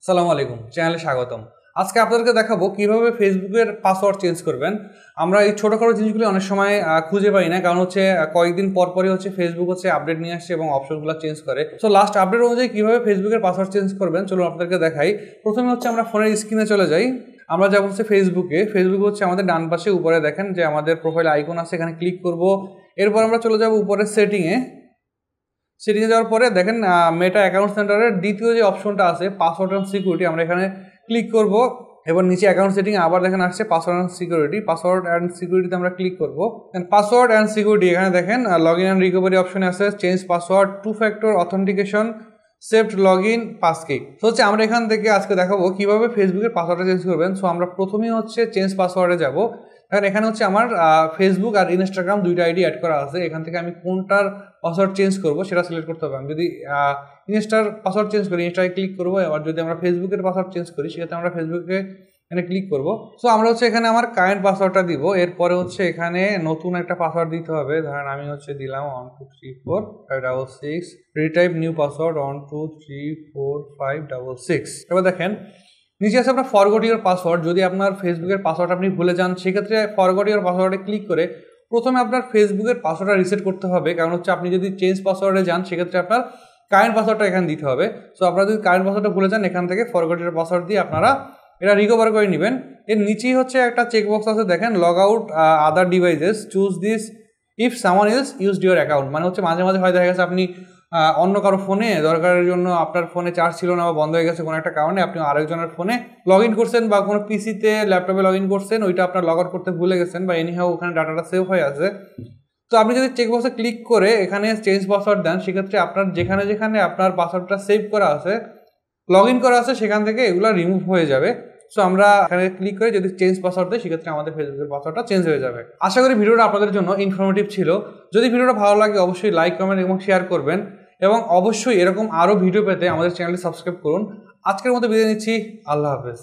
সালামু আলাইকুম, চ্যানেলে স্বাগতম। আজকে আপনাদেরকে দেখাবো কিভাবে ফেসবুকের পাসওয়ার্ড চেঞ্জ করবেন। আমরা এই ছোটোখাটো জিনিসগুলি অনেক সময় খুঁজে পাই না, কারণ কয়েকদিন পরই ফেসবুক আপডেট নিয়ে আসছে এবং অপশনগুলো চেঞ্জ করে। সো লাস্ট আপডেট অনুযায়ী কীভাবে ফেসবুকের পাসওয়ার্ড চেঞ্জ করবেন চলুন আপনাদেরকে দেখাই। প্রথমে আমরা ফোনের স্ক্রিনে চলে যাই। আমরা যাবো ফেসবুকে আমাদের ডান পাশে উপরে দেখেন যে আমাদের প্রোফাইল আইকন আছে, এখানে ক্লিক করব। এরপর আমরা চলে যাব উপরে সেটিংয়ে যাওয়ার পরে দেখেন মেটা অ্যাকাউন্ট সেন্টারের দ্বিতীয় যে অপশনটা আছে পাসওয়ার্ড অ্যান্ড সিকিউরিটি, আমরা এখানে ক্লিক করব। এবার নিচে অ্যাকাউন্ট সেটিং আবার দেখেন আসছে পাসওয়ার্ড অ্যান্ড সিকিউরিটিতে আমরা ক্লিক করব। পাসওয়ার্ড অ্যান্ড সিকিউরিটি এখানে দেখেন লগ ইন অ্যান্ড রিকভারি অপশনে আছে change password, 2 factor authentication, saved log in, passkey. তো আমরা এখান থেকে আজকে দেখাবো কিভাবে ফেসবুকের পাসওয়ার্ডটা চেঞ্জ করবেন। সো আমরা প্রথমেই চেঞ্জ পাসওয়ার্ডে যাব। কারণ এখানে আমার ফেসবুক আর ইনস্টাগ্রাম দুইটা আইডি অ্যাড করা আছে। এখান থেকে আমি কোনটার পাসওয়ার্ড চেঞ্জ করব সেটা সিলেক্ট করতে হবে। আমি যদি ইনস্টার পাসওয়ার্ড চেঞ্জ করি ইনস্টায় ক্লিক করবো, আর যদি আমরা ফেসবুকের পাসওয়ার্ড চেঞ্জ করি সেক্ষেত্রে আমরা ফেসবুকে এখানে ক্লিক করব। সো আমরা এখানে আমার কারেন্ট পাসওয়ার্ডটা দিব। এরপরে এখানে নতুন একটা পাসওয়ার্ড দিতে হবে। ধরেন আমি দিলাম 123456, রিটাইপ নিউ পাসওয়ার্ড 123456। এবার দেখেন নিচে আছে আপনার ফরগট ইউর পাসওয়ার্ড। যদি আপনার ফেসবুকের পাসওয়ার্ড আপনি ভুলে যান সেক্ষেত্রে ফরগট ইউর পাসওয়ার্ডে ক্লিক করে প্রথমে আপনার ফেসবুকের পাসওয়ার্ডটা রিসেট করতে হবে। কারণ আপনি যদি চেঞ্জ পাসওয়ার্ডে যান সেক্ষেত্রে আপনার কারেন্ট পাসওয়ার্ডটা এখানে দিতে হবে। সো আপনারা যদি কারেন্ট পাসওয়ার্ডটা ভুলে যান এখান থেকে ফরগট ইউর পাসওয়ার্ড দিয়ে আপনারা এটা রিকভার করে নেবেন। এর নিচেই একটা চেকবক্স আছে দেখেন log out other devices, choose this if someone else used your account. মানে মাঝে মাঝে হয় দেখা গেছে আপনি অন্য কারো ফোনে দরকারের জন্য আপনার ফোনে চার্জ ছিল না বা বন্ধ হয়ে গেছে কোনো একটা কারণে, আপনি আরেকজনের ফোনে লগ ইন করছেন বা কোনো পিসিতে ল্যাপটপে লগ ইন করছেন, ওইটা আপনার লগ আউট করতে ভুলে গেছেন বা এনিহাও ওখানে ডাটাটা সেভ হয়ে আছে। তো আপনি যদি চেকবক্সে ক্লিক করে এখানে চেঞ্জ পাসওয়ার্ড দেন সেক্ষেত্রে আপনার যেখানে যেখানে আপনার পাসওয়ার্ডটা সেভ করা আছে, লগ ইন করা আছে, সেখান থেকে এগুলো রিমুভ হয়ে যাবে। সো আমরা এখানে ক্লিক করে যদি চেঞ্জ পাসওয়ার্ড দিই সেক্ষেত্রে আমাদের ফেসবুকের পাসওয়ার্ডটা চেঞ্জ হয়ে যাবে। আশা করি ভিডিওটা আপনাদের জন্য ইনফরমেটিভ ছিল। যদি ভিডিওটা ভালো লাগে অবশ্যই লাইক, কমেন্ট এবং শেয়ার করবেন এবং অবশ্যই এরকম আরও ভিডিও পেতে আমাদের চ্যানেলটি সাবস্ক্রাইব করুন। আজকের মতো বিদায় নিচ্ছি, আল্লাহ হাফেজ।